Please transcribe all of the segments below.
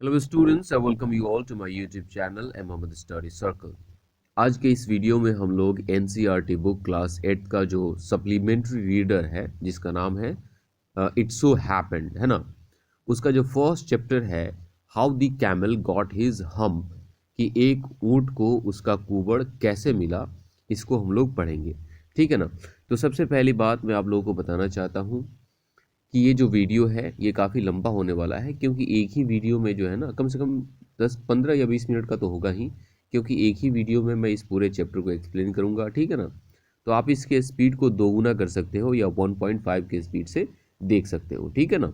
Hello students, I welcome you all to my YouTube channel M Mohammad study circle. आज के इस video में हम लोग एनसीईआरटी बुक क्लास 8 का जो सप्लीमेंट्री रीडर है जिसका नाम है इट सो हैपेंड, है ना। उसका जो फर्स्ट चैप्टर है how the camel got his hump, कि एक ऊंट को उसका कुबड़ कैसे मिला, इसको हम लोग पढ़ेंगे। ठीक है ना। तो सबसे पहली बात मैं आप लोगों को बताना चाहता हूँ कि ये जो वीडियो है ये काफ़ी लंबा होने वाला है, क्योंकि एक ही वीडियो में जो है ना कम से कम 10 15 या 20 मिनट का तो होगा ही, क्योंकि एक ही वीडियो में मैं इस पूरे चैप्टर को एक्सप्लेन करूंगा। ठीक है ना। तो आप इसके स्पीड को दोगुना कर सकते हो या 1.5 के स्पीड से देख सकते हो। ठीक है ना।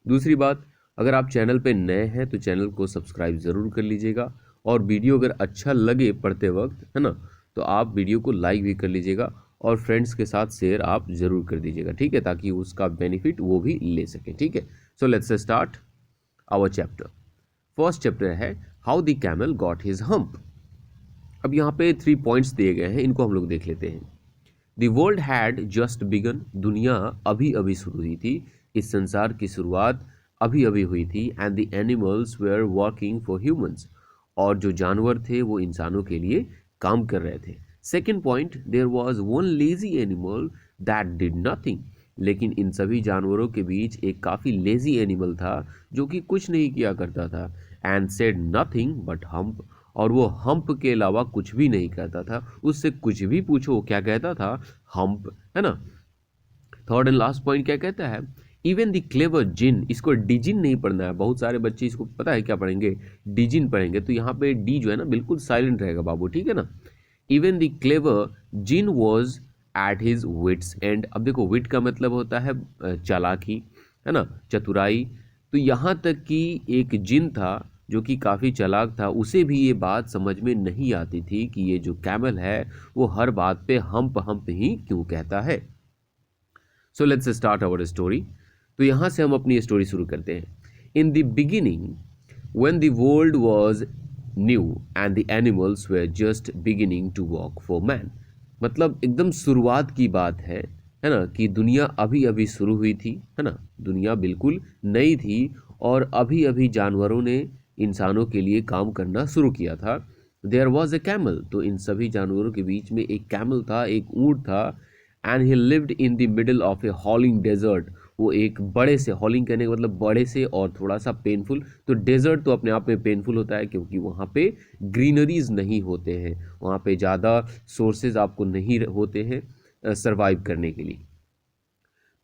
दूसरी बात, अगर आप चैनल पे नए हैं तो चैनल को सब्सक्राइब ज़रूर कर लीजिएगा, और वीडियो अगर अच्छा लगे पढ़ते वक्त, है ना, तो आप वीडियो को लाइक भी कर लीजिएगा और फ्रेंड्स के साथ शेयर आप ज़रूर कर दीजिएगा। ठीक है, ताकि उसका बेनिफिट वो भी ले सके। ठीक है। So let's start our chapter. First chapter है how the camel got his hump. अब यहाँ पे 3 पॉइंट्स दिए गए हैं, इनको हम लोग देख लेते हैं। The world had just begun, दुनिया अभी अभी शुरू हुई थी, इस संसार की शुरुआत अभी अभी हुई थी। And the animals were working for humans, और जो जानवर थे वो इंसानों के लिए काम कर रहे थे। Second point, there was one lazy animal that did nothing, लेकिन इन सभी जानवरों के बीच एक काफ़ी लेजी एनिमल था जो कि कुछ नहीं किया करता था। And said nothing but hump, और वो हम्प के अलावा कुछ भी नहीं कहता था। उससे कुछ भी पूछो क्या कहता था, हम्प, है ना। थर्ड एंड लास्ट पॉइंट क्या कहता है, इवन द क्लेवर जिन, इसको डिजिन नहीं पढ़ना है, बहुत सारे बच्चे इसको पता है क्या पढ़ेंगे, डिजिन पढ़ेंगे। तो यहाँ पे डी जो है ना बिल्कुल साइलेंट रहेगा बाबू। ठीक है ना। Even the clever jinn was at his wits end. अब देखो, विट का मतलब होता है चालाकी, है ना, चतुराई। तो यहाँ तक कि एक जिन था जो कि काफ़ी चालाक था, उसे भी ये बात समझ में नहीं आती थी कि ये जो कैमल है वो हर बात पे हम्प हम्प ही क्यों कहता है। So let's start our story. तो यहाँ से हम अपनी स्टोरी शुरू करते हैं। In the beginning when the world was new and the animals were just beginning to walk for man, मतलब एकदम शुरुआत की बात है ना, कि दुनिया अभी अभी शुरू हुई थी, है ना, दुनिया बिल्कुल नई थी और अभी अभी जानवरों ने इंसानों के लिए काम करना शुरू किया था। देयर वॉज ए कैमल, तो इन सभी जानवरों के बीच में एक कैमल था, एक ऊंट था। And he lived in the middle of a howling desert, वो एक बड़े से, हॉलिंग कहने का मतलब बड़े से और थोड़ा सा पेनफुल। तो डेजर्ट तो अपने आप में पेनफुल होता है, क्योंकि वहाँ पे ग्रीनरीज नहीं होते हैं, वहाँ पे ज़्यादा सोर्सेज आपको नहीं होते हैं सरवाइव करने के लिए।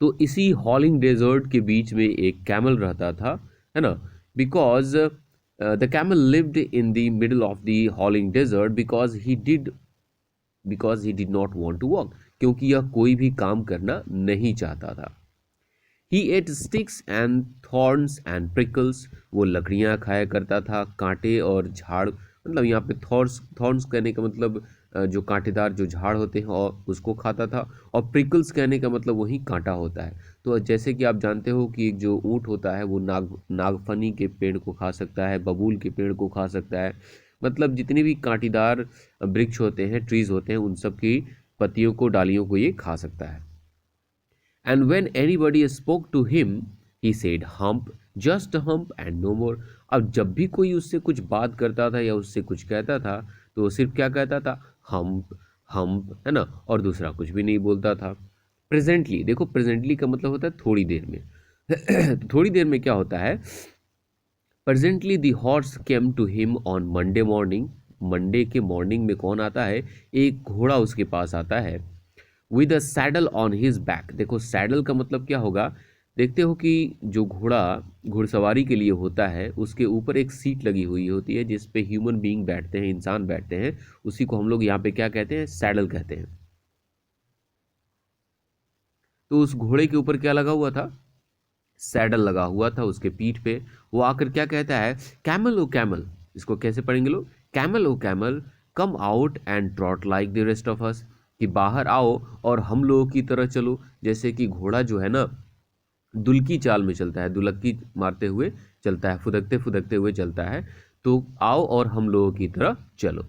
तो इसी हॉलिंग डेजर्ट के बीच में एक कैमल रहता था, है ना। Because the camel lived in the middle of the howling desert because he did not want to walk, क्योंकि यह कोई भी काम करना नहीं चाहता था। He ate sticks and thorns and prickles, वो लकड़ियाँ खाया करता था, कांटे और झाड़, मतलब यहाँ पे थॉर्न्स कहने का मतलब जो कांटेदार जो झाड़ होते हैं और उसको खाता था, और प्रिकल्स कहने का मतलब वही कांटा होता है। तो जैसे कि आप जानते हो कि एक जो ऊँट होता है वो नागफनी के पेड़ को खा सकता है, बबूल के पेड़ को खा सकता है, मतलब जितने भी कांटेदार वृक्ष होते हैं, ट्रीज होते हैं, उन सब की पत्तियों को, डालियों को ये खा सकता है। And when anybody spoke to him, he said hump, just hump and no more. अब जब भी कोई उससे कुछ बात करता था या उससे कुछ कहता था तो वो सिर्फ क्या कहता था, हम्प हम्प, है ना, और दूसरा कुछ भी नहीं बोलता था। प्रेजेंटली, देखो प्रेजेंटली का मतलब होता है थोड़ी देर में। तो थोड़ी देर में क्या होता है, presently the horse came to him on Monday morning, Monday के मॉर्निंग में कौन आता है, एक घोड़ा उसके पास आता है। With a saddle on his back, देखो सैडल का मतलब क्या होगा, देखते हो कि जो घोड़ा घुड़सवारी के लिए होता है उसके ऊपर एक सीट लगी हुई होती है जिस पे ह्यूमन बीइंग बैठते हैं, इंसान बैठते हैं, उसी को हम लोग यहाँ पे क्या कहते हैं, सैडल कहते हैं। तो उस घोड़े के ऊपर क्या लगा हुआ था, सैडल लगा हुआ था उसके पीठ पे। वो आकर क्या कहता है, कैमल ओ कैमल, इसको कैसे पढ़ेंगे लोग, camel O camel, come out and trot like the rest of us, कि बाहर आओ और हम लोगों की तरह चलो। जैसे कि घोड़ा जो है ना दुल्की चाल में चलता है, दुलक्की मारते हुए चलता है, फुदकते फुदकते हुए चलता है, तो आओ और हम लोगों की तरह चलो।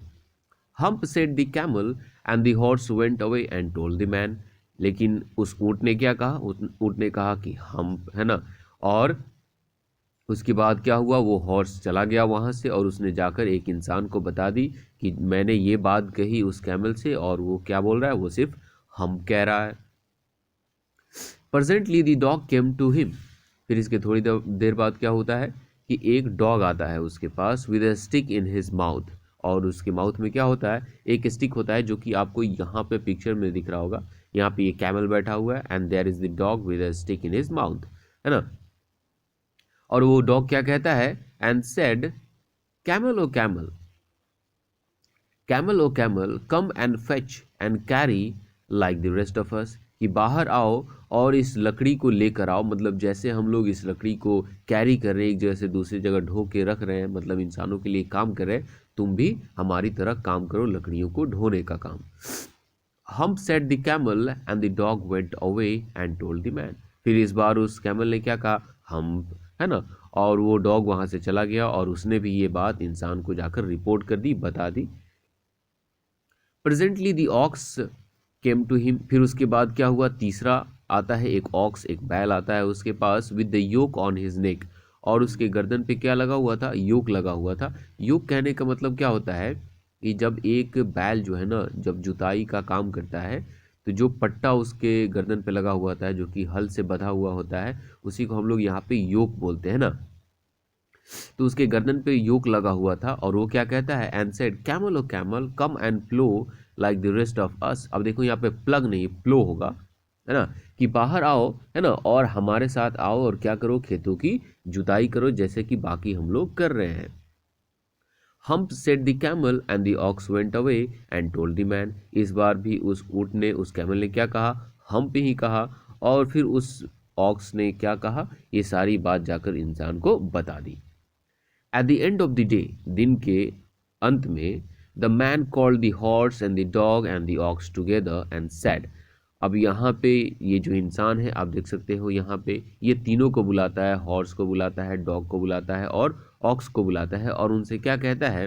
Hump said the camel and the horse went away and told the man, लेकिन उस ऊँट ने क्या कहा, ऊँट ने कहा कि हम्प, है ना, और उसके बाद क्या हुआ, वो हॉर्स चला गया वहाँ से और उसने जाकर एक इंसान को बता दी कि मैंने ये बात कही उस कैमल से और वो क्या बोल रहा है, वो सिर्फ हम कह रहा है। Presently the dog came to him. फिर इसके थोड़ी देर बाद क्या होता है कि एक डॉग आता है उसके पास with a stick in his mouth. और उसके माउथ में क्या होता है, एक स्टिक होता है जो कि आपको यहाँ पे पिक्चर में दिख रहा होगा। यहाँ पे ये कैमल बैठा हुआ है and there is the dog with a stick in his mouth, है ना। और वो डॉग क्या कहता है, and said camel O camel, camel O camel come and fetch and carry like the rest of us, कि बाहर आओ और इस लकड़ी को लेकर आओ, मतलब जैसे हम लोग इस लकड़ी को कैरी कर रहे हैं एक जगह से दूसरी जगह ढो के रख रहे हैं, मतलब इंसानों के लिए काम कर रहे हैं, तुम भी हमारी तरह काम करो लकड़ियों को ढोने का काम। हम set the camel and the dog went away and told the man. फिर इस बार उस कैमल ने क्या कहा, हम, है ना, और वो डॉग वहां से चला गया और उसने भी ये बात इंसान को जाकर रिपोर्ट कर दी, बता दी। Presently the ox came to him. फिर उसके बाद क्या हुआ, तीसरा आता है एक ऑक्स, एक बैल आता है उसके पास with the yoke on his neck. और उसके गर्दन पे क्या लगा हुआ था, योक लगा हुआ था। योक कहने का मतलब क्या होता है कि जब एक बैल जो है ना, जब जुताई का काम करता है तो जो पट्टा उसके गर्दन पे लगा हुआ होता है जो कि हल से बंधा हुआ होता है, उसी को हम लोग यहाँ पे योक बोलते हैं ना। तो उसके गर्दन पे योक लगा हुआ था और वो क्या कहता है, and said camel O camel come and plough like the rest of us. अब देखो यहाँ पे प्लग नहीं प्लो होगा, है ना, कि बाहर आओ, है ना, और हमारे साथ आओ और क्या करो, खेतों की जुताई करो जैसे कि बाकी हम लोग कर रहे हैं। Hump set the camel and the aux went away and told the man. इस बार भी उस ऊँट ने, उस कैमल ने क्या कहा, हम्प ही कहा, और फिर उस ऑक्स ने क्या कहा, ये सारी बात जाकर इंसान को बता दी। At the end of the day, दिन के अंत में, the man called the horse and the dog and the ox together and said. अब यहाँ पे ये जो इंसान है आप देख सकते हो, यहाँ पे ये तीनों को बुलाता है, हॉर्स को बुलाता है, डॉग को बुलाता है और ऑक्स को बुलाता है, और उनसे क्या कहता है,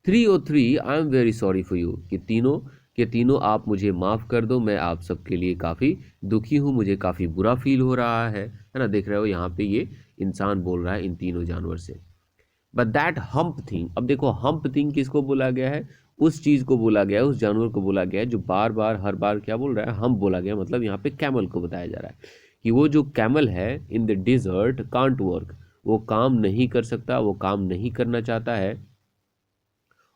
303 I am very sorry for you, कि तीनों के तीनों आप मुझे माफ़ कर दो, मैं आप सबके लिए काफ़ी दुखी हूँ, मुझे काफ़ी बुरा फील हो रहा है ना। देख रहे हो यहाँ पे ये इंसान बोल रहा है इन तीनों जानवर से। बट दैट हम्प थिंग, अब देखो हम्प थिंग किसको बोला गया है, उस चीज़ को बोला गया है, उस जानवर को बोला गया है जो बार बार हर बार क्या बोल रहा है, हम बोला गया, मतलब यहाँ पे कैमल को बताया जा रहा है कि वो जो कैमल है in the dessert can't work, वो काम नहीं कर सकता, वो काम नहीं करना चाहता है।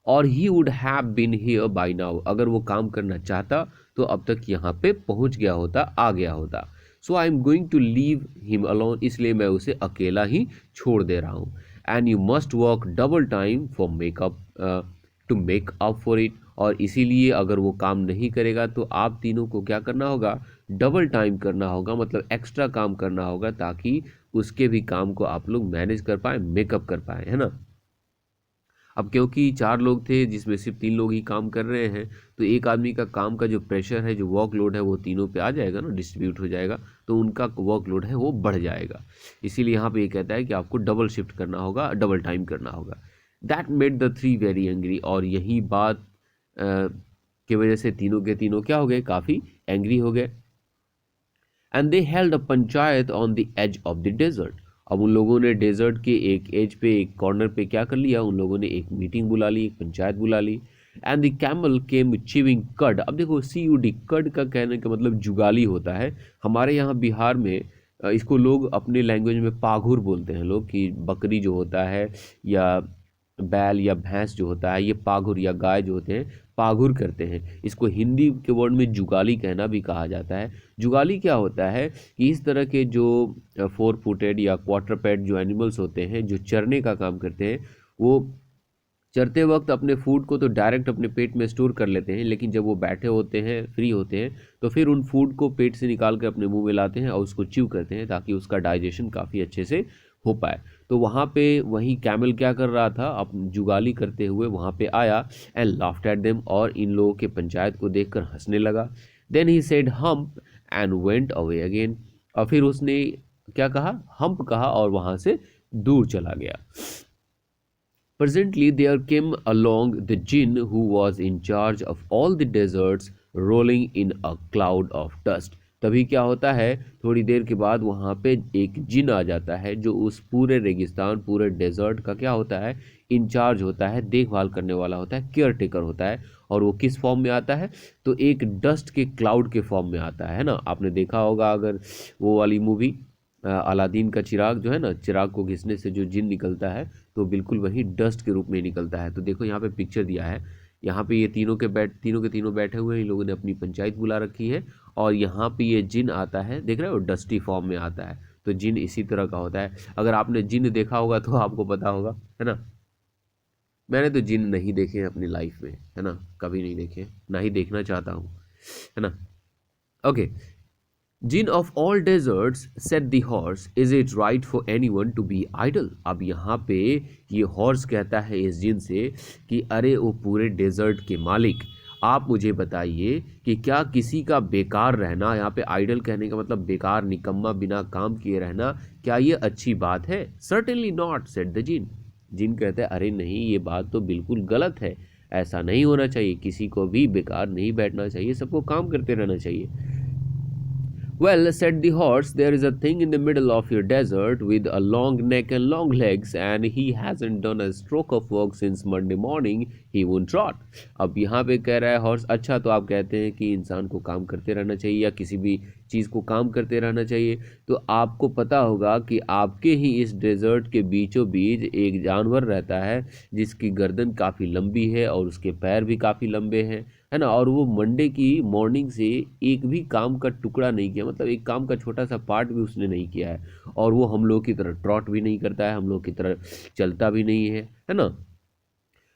और he would have been here by now, अगर वो काम करना चाहता तो अब तक यहाँ पे पहुंच गया होता, आ गया होता। So I am going to leave him alone, इसलिए मैं उसे अकेला ही छोड़ दे रहा हूँ। And you must work double time for makeup to make up for it, और इसीलिए अगर वो काम नहीं करेगा तो आप तीनों को क्या करना होगा, डबल टाइम करना होगा, मतलब एक्स्ट्रा काम करना होगा, ताकि उसके भी काम को आप लोग मैनेज कर पाए, मेकअप कर पाए, है ना। अब क्योंकि चार लोग थे जिसमें सिर्फ तीन लोग ही काम कर रहे हैं, तो एक आदमी का काम का जो प्रेशर है, जो वर्कलोड है, वो तीनों पे आ जाएगा ना, डिस्ट्रीब्यूट हो जाएगा, तो उनका वर्कलोड है वो बढ़ जाएगा। इसीलिए यहाँ पे ये कहता है कि आपको डबल शिफ्ट करना होगा, डबल टाइम करना होगा। That made the three very angry, और यही बात की वजह से तीनों के तीनों क्या हो गए, काफ़ी एंग्री हो गए। And they held a panchayat on the edge of the desert. अब उन लोगों ने डेजर्ट के एक एज पे, एक कॉर्नर पे क्या कर लिया, उन लोगों ने एक मीटिंग बुला ली, एक पंचायत बुला ली। And the camel came chewing cud. अब देखो CUD, कड का कहने का मतलब जुगाली होता है। हमारे यहाँ बिहार में इसको लोग अपने लैंग्वेज में पाघुर बोलते हैं लोग, कि बकरी जो होता है या बैल या भैंस जो होता है, ये पाघुर, या गाय जो होते हैं पाघुर करते हैं। इसको हिंदी के वर्ड में जुगाली कहना भी कहा जाता है। जुगाली क्या होता है कि इस तरह के जो 4 फुटेड या क्वार्टरपेड जो एनिमल्स होते हैं, जो चरने का काम करते हैं, वो चरते वक्त अपने फूड को तो डायरेक्ट अपने पेट में स्टोर कर लेते हैं, लेकिन जब वो बैठे होते हैं, फ्री होते हैं, तो फिर उन फूड को पेट से निकाल कर अपने मुंह में लाते हैं और उसको च्यू करते हैं, ताकि उसका डाइजेशन काफ़ी अच्छे से हो पाए। तो वहाँ पे वही कैमल क्या कर रहा था, अब जुगाली करते हुए वहाँ पे आया, एंड लाफ्ट एट देम, और इन लोगों के पंचायत को देखकर हंसने लगा। Then he said hump and went away again, और फिर उसने क्या कहा, हम्प कहा, और वहाँ से दूर चला गया। Presently there came along the jinn who was in charge of all the deserts, rolling in a cloud of dust. तभी क्या होता है, थोड़ी देर के बाद वहाँ पे एक जिन आ जाता है जो उस पूरे रेगिस्तान, पूरे डेजर्ट का क्या होता है, इंचार्ज होता है, देखभाल करने वाला होता है, केयर टेकर होता है। और वो किस फॉर्म में आता है, तो एक डस्ट के क्लाउड के फॉर्म में आता है ना। आपने देखा होगा अगर वो वाली मूवी अलादीन का चिराग जो है ना, चिराग को घिसने से जो जिन निकलता है तो बिल्कुल वही डस्ट के रूप में निकलता है। तो देखो यहाँ पे पिक्चर दिया है, यहाँ पे ये तीनों के तीनों बैठे हुए हैं, इन लोगों ने अपनी पंचायत बुला रखी है और यहाँ पे ये जिन आता है, देख रहे हो, डस्टी फॉर्म में आता है। तो जिन इसी तरह का होता है। अगर आपने जिन देखा होगा तो आपको पता होगा, है ना। मैंने तो जिन नहीं देखे हैं अपनी लाइफ में, है ना, कभी नहीं देखे, ना ही देखना चाहता हूँ, है ना। Okay, jinn of all deserts said the horse, is it right for anyone to be idle. अब यहाँ पे ये हॉर्स कहता है इस जिन से कि अरे वो पूरे डेजर्ट के मालिक, आप मुझे बताइए कि क्या किसी का बेकार रहना, यहाँ पे आइडल कहने का मतलब बेकार, निकम्मा, बिना काम किए रहना, क्या ये अच्छी बात है? सर्टेनली नॉट, सेड द जिन। जिन कहते हैं अरे नहीं, ये बात तो बिल्कुल गलत है, ऐसा नहीं होना चाहिए, किसी को भी बेकार नहीं बैठना चाहिए, सबको काम करते रहना चाहिए। Well, said the horse, there is a thing in the middle of your desert with a long neck and long legs, and he hasn't done a stroke of work since Monday morning. He won't trot. अब यहाँ पे कह रहा है horse, अच्छा तो आप कहते हैं कि इंसान को काम करते रहना चाहिए या किसी भी चीज़ को काम करते रहना चाहिए, तो आपको पता होगा कि आपके ही इस डेजर्ट के बीचों बीच एक जानवर रहता है जिसकी गर्दन काफ़ी लंबी है और उसके पैर भी काफ़ी लंबे हैं, है ना। और वो मंडे की मॉर्निंग से एक भी काम का टुकड़ा नहीं किया, मतलब एक काम का छोटा सा पार्ट भी उसने नहीं किया है। और वो हम लोग की तरह ट्रॉट भी नहीं करता है, हम लोग की तरह चलता भी नहीं है ना।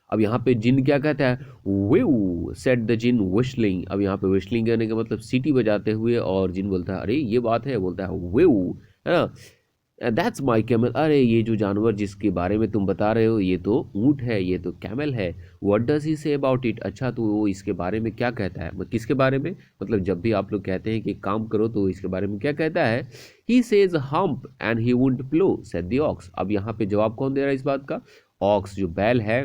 अब यहाँ पे जिन क्या कहता है, वेऊ, सेट द जिन विशलिंग। अब यहाँ पे विशलिंग करने का मतलब सीटी बजाते हुए, और जिन बोलता है अरे ये बात है, बोलता है वेऊ, है ना। दैट्स माई कैमल, अरे ये जो जानवर जिसके बारे में तुम बता रहे हो ये तो ऊँट है, ये तो कैमल है। What does he say about it, अच्छा तो वो इसके बारे में क्या कहता है, किसके बारे में, मतलब जब भी आप लोग कहते हैं कि काम करो तो इसके बारे में क्या कहता है। He says hump and he wouldn't plough, said the ox. अब यहाँ पे जवाब कौन दे रहा है इस बात का, ऑक्स जो बैल है,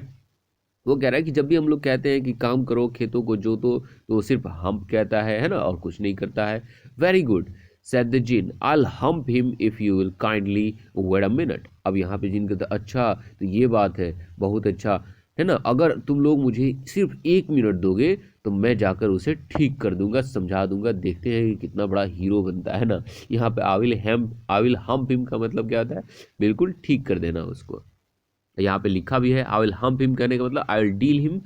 वो कह रहा है कि जब भी हम लोग कहते हैं कि काम करो, खेतों को जोतो, तो वो सिर्फ हम्प कहता है ना, और कुछ नहीं करता है। Very good, said the jinn, I'll hump him if you will kindly wait a minute। अब यहाँ पे जिन कहता है अच्छा तो ये बात है, बहुत अच्छा, है ना, अगर तुम लोग मुझे सिर्फ 1 मिनट दोगे तो मैं जाकर उसे ठीक कर दूंगा, समझा दूंगा, देखते हैं कि कितना बड़ा हीरो बनता है ना। यहाँ पे आई विल हम्प हिम का मतलब क्या होता है, बिल्कुल ठीक कर देना उसको। यहाँ पे लिखा भी है आई विल हम्प हिम करने का मतलब I will deal him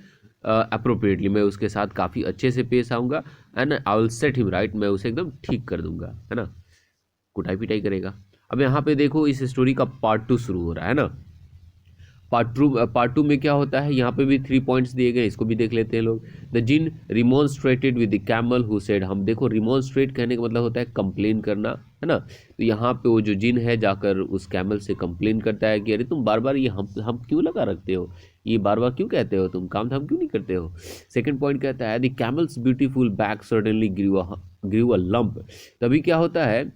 appropriately, मैं उसके साथ काफ़ी अच्छे से पेश आऊँगा, and I will set him right, मैं उसे एकदम ठीक कर दूंगा, है ना, कुटाई पिटाई करेगा। अब यहाँ पे देखो इस स्टोरी का पार्ट 2 शुरू हो रहा है ना। पार्ट टू में क्या होता है, यहाँ पे भी 3 पॉइंट्स दिए गए, इसको भी देख लेते हैं लोग। The djinn remonstrated with the camel who said, हम देखो रिमोन्स्ट्रेट कहने का मतलब होता है कंप्लेन करना, है ना। तो यहाँ पे वो जो जिन है जाकर उस कैमल से कंप्लेन करता है कि अरे तुम बार बार ये हम क्यों लगा रखते हो, ये बार बार क्यों कहते हो, तुम काम धाम क्यों नहीं करते हो। सेकंड पॉइंट कहता है the camel's beautiful back suddenly grew a lump. तभी क्या होता है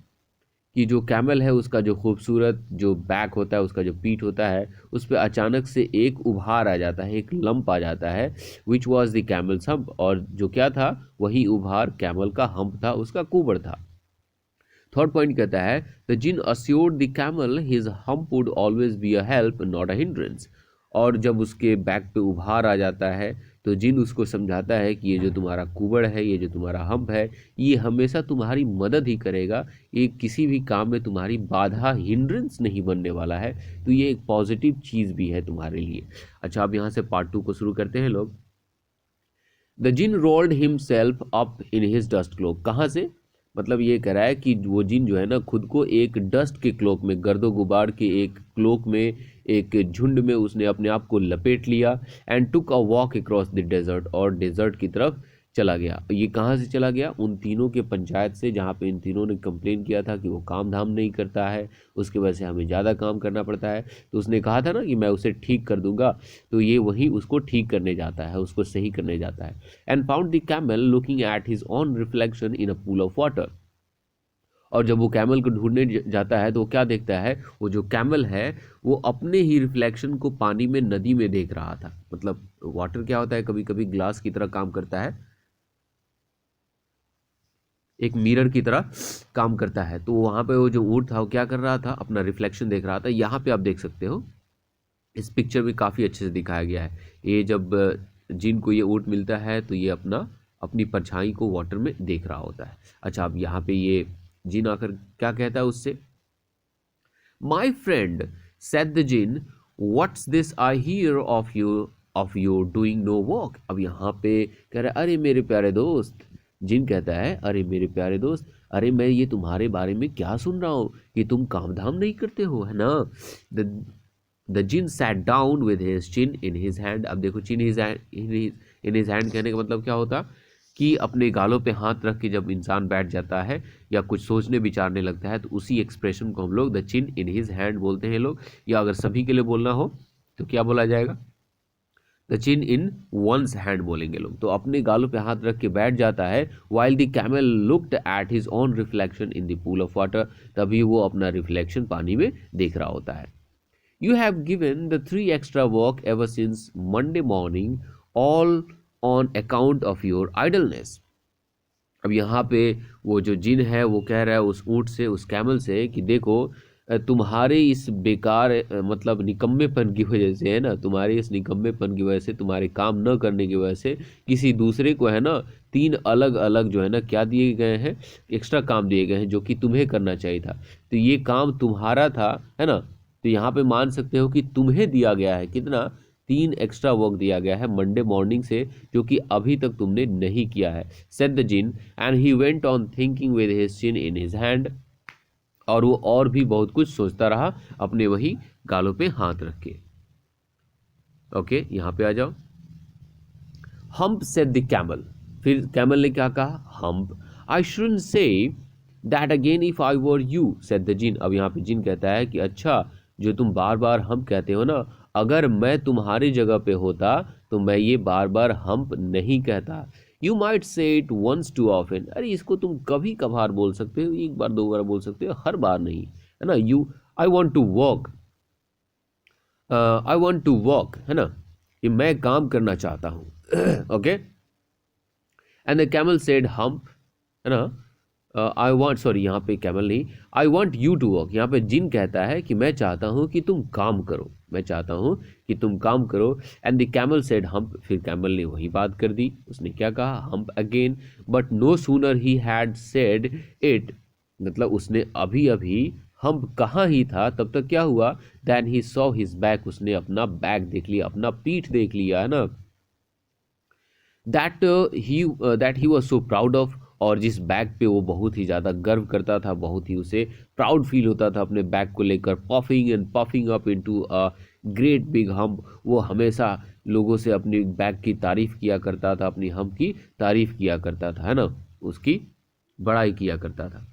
कि जो कैमल है उसका जो खूबसूरत जो बैक होता है, उसका जो पीठ होता है, उस पर अचानक से एक उभार आ जाता है, एक लंप आ जाता है, which was the camel's hump, और जो क्या था वही उभार कैमल का हम्प था, उसका कुबड़ था। थर्ड पॉइंट कहता है the jinn assured the camel his hump would always be a help not a hindrance. और जब उसके बैक पे उभार आ जाता है तो जिन उसको समझाता है कि ये जो तुम्हारा कुबड़ है, ये जो तुम्हारा हम्प है, ये हमेशा तुम्हारी मदद ही करेगा, ये किसी भी काम में तुम्हारी बाधा, हिंड्रेंस नहीं बनने वाला है, तो ये एक पॉजिटिव चीज़ भी है तुम्हारे लिए। अच्छा अब यहाँ से पार्ट 2 को शुरू करते हैं लोग। The jinn rolled himself up in his dust cloak, कहाँ से, मतलब ये कह रहा है कि वो जिन जो है ना खुद को एक डस्ट के क्लोक में, गर्दो गुबार के एक क्लोक में, एक झुंड में उसने अपने आप को लपेट लिया, and took a walk across the desert, और डेजर्ट की तरफ चला गया। ये कहाँ से चला गया, उन तीनों के पंचायत से, जहाँ पे इन तीनों ने कंप्लेन किया था कि वो काम धाम नहीं करता है, उसकी वजह से हमें ज़्यादा काम करना पड़ता है, तो उसने कहा था ना कि मैं उसे ठीक कर दूंगा, तो ये वही उसको ठीक करने जाता है, उसको सही करने जाता है। And found the camel looking at his own reflection in a pool of water. और जब वो कैमल को ढूंढने जाता है तो वो क्या देखता है, वो जो कैमल है वो अपने ही रिफ्लेक्शन को पानी में, नदी में देख रहा था। मतलब वाटर क्या होता है, कभी कभी ग्लास की तरह काम करता है, एक मिरर की तरह काम करता है। तो वहाँ पे वो जो ऊँट था वो क्या कर रहा था, अपना रिफ्लेक्शन देख रहा था। यहाँ पे आप देख सकते हो इस पिक्चर में काफ़ी अच्छे से दिखाया गया है। ये जब जिन को ये ऊँट मिलता है तो ये अपनी परछाई को वाटर में देख रहा होता है। अच्छा, अब यहाँ पे ये जिन आकर क्या कहता है उससे, my friend said the jinn, what's this I hear of you doing no walk. अब यहाँ पे कह रहा है अरे मेरे प्यारे दोस्त, जिन कहता है अरे मेरे प्यारे दोस्त, अरे मैं ये तुम्हारे बारे में क्या सुन रहा हूँ कि तुम काम धाम नहीं करते हो, है ना। The jinn sat down with his chin in his hand. अब देखो चिन इन हिज हैंड कहने का मतलब क्या होता कि अपने गालों पे हाथ रख के जब इंसान बैठ जाता है या कुछ सोचने विचारने लगता है तो उसी एक्सप्रेशन को हम लोग the chin in his hand बोलते हैं लोग। या अगर सभी के लिए बोलना हो तो क्या बोला जाएगा, the chin in one's hand बोलेंगे लोग। तो अपने गालों पे हाथ रख के बैठ जाता है। While the camel looked at his own reflection in the pool of water. तभी वो अपना रिफ्लेक्शन पानी में देख रहा होता है। You have given the 3 extra walk ever since Monday morning, all on account of your idleness. अब यहाँ पे वो जो जिन है वो कह रहा है उस ऊँट से, उस कैमल से कि देखो तुम्हारे इस बेकार मतलब निकम्मेपन की वजह से, है ना, तुम्हारे इस निकम्मेपन की वजह से, तुम्हारे काम न करने की वजह से किसी दूसरे को, है ना, 3 अलग अलग जो है ना क्या दिए गए हैं, एक्स्ट्रा काम दिए गए हैं जो कि तुम्हें करना चाहिए था। तो ये काम तुम्हारा था, है ना। तो यहाँ पे मान सकते हो कि तुम्हें दिया गया है कितना, 3 एक्स्ट्रा वर्क दिया गया है मंडे मॉर्निंग से, जो कि अभी तक तुमने नहीं किया है। Said the jinn and he went on thinking with his chin in his hand. और वो और भी बहुत कुछ सोचता रहा अपने वही गालों पे हाथ रख के। ओके, यहाँ पे आ जाओ। Hump said the camel. फिर कैमल ने क्या कहा, hump, I shouldn't say that again if I were you said the djinn. अब यहाँ पे जिन कहता है कि अच्छा, जो तुम बार बार हम्प कहते हो ना, अगर मैं तुम्हारी जगह पे होता तो मैं ये बार बार हम्प नहीं कहता। You might say it once too often. अरे इसको तुम कभी कभार बोल सकते हो, एक बार दो बार बोल सकते हो, हर बार नहीं, है ना। You I want to walk, I want want to walk, है ना, कि मैं काम करना चाहता हूँ। Okay, and the camel said hump, है ना, आई वॉन्ट, सॉरी यहाँ पे कैमल नहीं, I want you to work. यहाँ पे जिन कहता है कि मैं चाहता हूँ कि तुम काम करो, मैं चाहता हूँ कि तुम काम करो। And the camel said hump. फिर कैमल ने वही बात कर दी, उसने क्या कहा, hump again. But no sooner he had said it, मतलब उसने अभी अभी हम्प कहा ही था तब तक क्या हुआ, then he saw his back, उसने अपना बैक देख लिया, अपना पीठ देख लिया, है ना। That he was so proud of. और जिस बैग पे वो बहुत ही ज़्यादा गर्व करता था, बहुत ही उसे प्राउड फील होता था अपने बैग को लेकर, puffing and puffing up into a great big hump. वो हमेशा लोगों से अपनी बैग की तारीफ़ किया करता था, अपनी हम्प की तारीफ़ किया करता था, है ना, उसकी बड़ाई किया करता था।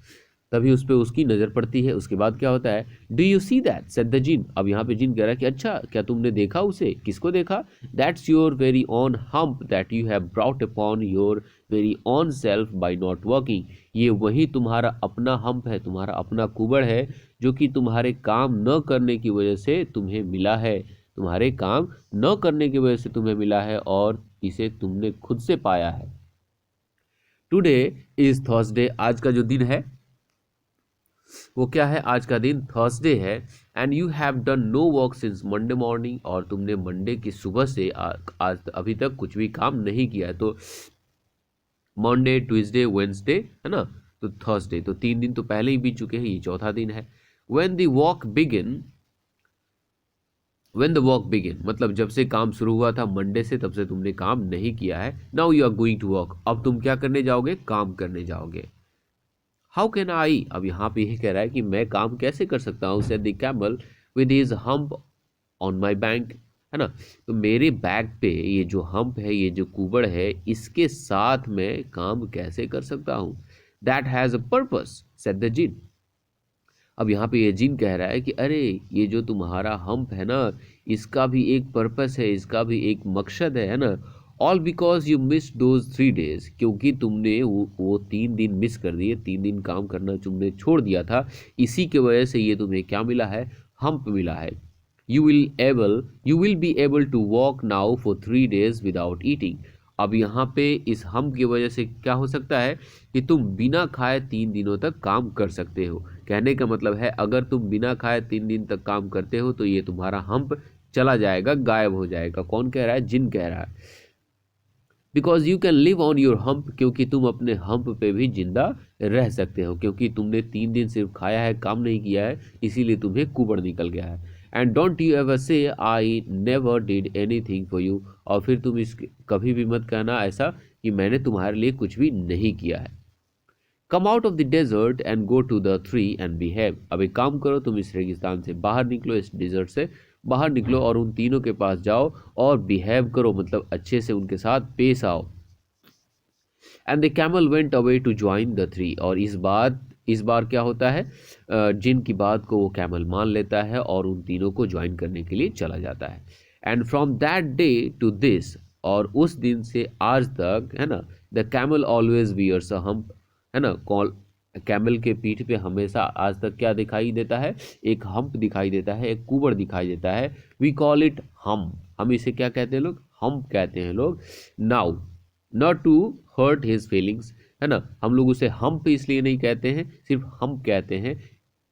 तभी उस पर उसकी नज़र पड़ती है। उसके बाद क्या होता है, do you see that said the djinn. अब यहाँ पे जिन कह रहा है कि अच्छा, क्या तुमने देखा उसे, किसको देखा, that's your very own hump that you have brought upon your very own self by not working. ये वही तुम्हारा अपना हम्प है, तुम्हारा अपना कुबड़ है, जो कि तुम्हारे काम न करने की वजह से तुम्हें मिला है, तुम्हारे काम न करने की वजह से तुम्हें मिला है, और इसे तुमने खुद से पाया है। Today is Thursday. आज का जो दिन है वो क्या है, आज का दिन थर्सडे है। And you have done no work since Monday morning. और तुमने मंडे की सुबह से आज अभी तक कुछ भी काम नहीं किया है। तो मंडे, ट्यूसडे, वेंसडे, है ना, तो थर्सडे, तो 3 दिन तो पहले ही बीत चुके हैं, ये चौथा दिन है। When the walk begin, when the walk begin मतलब जब से काम शुरू हुआ था मंडे से, तब से तुमने काम नहीं किया है। Now you are going to work. अब तुम क्या करने जाओगे, काम करने जाओगे। How can I. अब यहाँ पे ये कह रहा है कि मैं काम कैसे कर सकता हूँ, said the camel with his hump on my bank, है ना। तो मेरे बैक पे ये जो हम्प है, ये जो कुबड़ है, इसके साथ मैं काम कैसे कर सकता हूँ। That has a purpose said the djinn. अब यहाँ पे ये जिन कह रहा है कि अरे ये जो तुम्हारा हम्प है ना, इसका भी एक पर्पस है, इसका भी एक मकसद है ना। All because you miss those 3 days, क्योंकि तुमने वो 3 दिन मिस कर दिए, 3 दिन काम करना तुमने छोड़ दिया था, इसी के वजह से ये तुम्हें क्या मिला है, हम्प मिला है। You will be able to walk now for 3 days without eating. अब यहाँ पे इस हम की वजह से क्या हो सकता है कि तुम बिना खाए 3 दिनों तक काम कर सकते हो। कहने का मतलब है अगर तुम बिना खाए 3 दिन तक काम करते हो तो ये तुम्हारा हम्प चला जाएगा, गायब हो जाएगा। कौन कह रहा है? जिन कह रहा है। Because you can live on your hump, क्योंकि तुम अपने हम्प पे भी जिंदा रह सकते हो, क्योंकि तुमने 3 दिन सिर्फ खाया है, काम नहीं किया है, इसीलिए तुम्हें कुबड़ निकल गया है। एंड डोंट यू एवर से I never did any thing for you, और फिर तुम इस कभी भी मत कहना ऐसा कि मैंने तुम्हारे लिए कुछ भी नहीं किया है। Come out of the desert and go to the tree and behave. अब एक काम करो, तुम इस रेगिस्तान से बाहर निकलो, इस डेजर्ट से बाहर निकलो और उन तीनों के पास जाओ और बिहेव करो, मतलब अच्छे से उनके साथ पेश आओ। And the camel went away to join the three, और इस बार क्या होता है, जिन की बात को वो कैमल मान लेता है और उन तीनों को ज्वाइन करने के लिए चला जाता है। And from that day to this, और उस दिन से आज तक, है ना, the camel always wears a hump, है ना, कॉल कैमल के पीठ पे हमेशा आज तक क्या दिखाई देता है? एक हम्प दिखाई देता है, एक कुबड़ दिखाई देता है। वी कॉल इट हम इसे क्या कहते हैं लोग? हम्प कहते हैं लोग। Now not to hurt his feelings, है ना, हम लोग उसे हम्प इसलिए नहीं कहते हैं, सिर्फ हम कहते हैं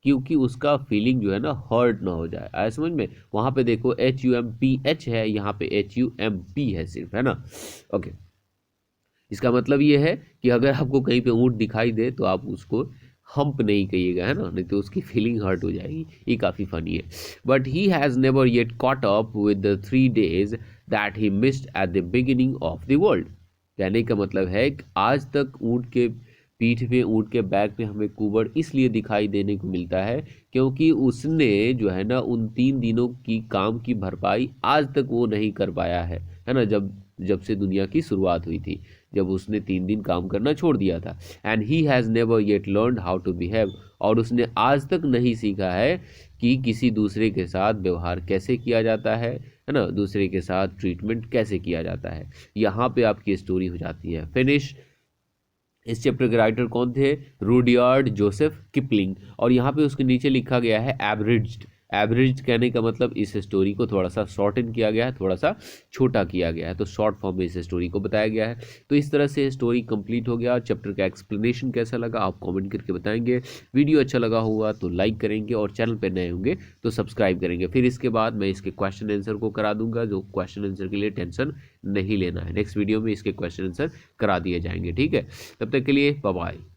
क्योंकि उसका फीलिंग जो है ना हर्ट ना हो जाए। आया समझ में? वहां पे देखो HUMPH है, यहाँ पे HUMP है सिर्फ, है ना। ओके, इसका मतलब ये है कि अगर आपको कहीं पे ऊँट दिखाई दे तो आप उसको हम्प नहीं कहिएगा, है ना, नहीं तो उसकी फीलिंग हर्ट हो जाएगी। ये काफ़ी फनी है। But he has never yet caught up with the 3 days that he missed at the beginning of the world. कहने का मतलब है कि आज तक ऊँट के पीठ पे, ऊँट के बैक पे हमें कुबड़ इसलिए दिखाई देने को मिलता है क्योंकि उसने जो है ना उन 3 दिनों की काम की भरपाई आज तक वो नहीं कर पाया है ना, जब से दुनिया की शुरुआत हुई थी, जब उसने 3 दिन काम करना छोड़ दिया था। And he has never yet learn how to behave, और उसने आज तक नहीं सीखा है कि किसी दूसरे के साथ व्यवहार कैसे किया जाता है ना, दूसरे के साथ ट्रीटमेंट कैसे किया जाता है। यहाँ पे आपकी स्टोरी हो जाती है फिनिश। इस चैप्टर के राइटर कौन थे? रूडयार्ड जोसेफ किपलिंग, और यहाँ पे उसके नीचे लिखा गया है एवरेज्ड। एवरेज कहने का मतलब इस स्टोरी को थोड़ा सा शॉर्टन किया गया है, थोड़ा सा छोटा किया गया है, तो शॉर्ट फॉर्म में इस स्टोरी को बताया गया है। तो इस तरह से स्टोरी कंप्लीट हो गया। चैप्टर का एक्सप्लेनेशन कैसा लगा आप कमेंट करके बताएंगे। वीडियो अच्छा लगा होगा तो लाइक करेंगे, और चैनल पर नए होंगे तो सब्सक्राइब करेंगे। फिर इसके बाद मैं इसके क्वेश्चन आंसर को करा दूंगा, जो क्वेश्चन आंसर के लिए टेंशन नहीं लेना है। नेक्स्ट वीडियो में इसके क्वेश्चन आंसर करा दिए जाएंगे, ठीक है। तब तक के लिए बाय बाय।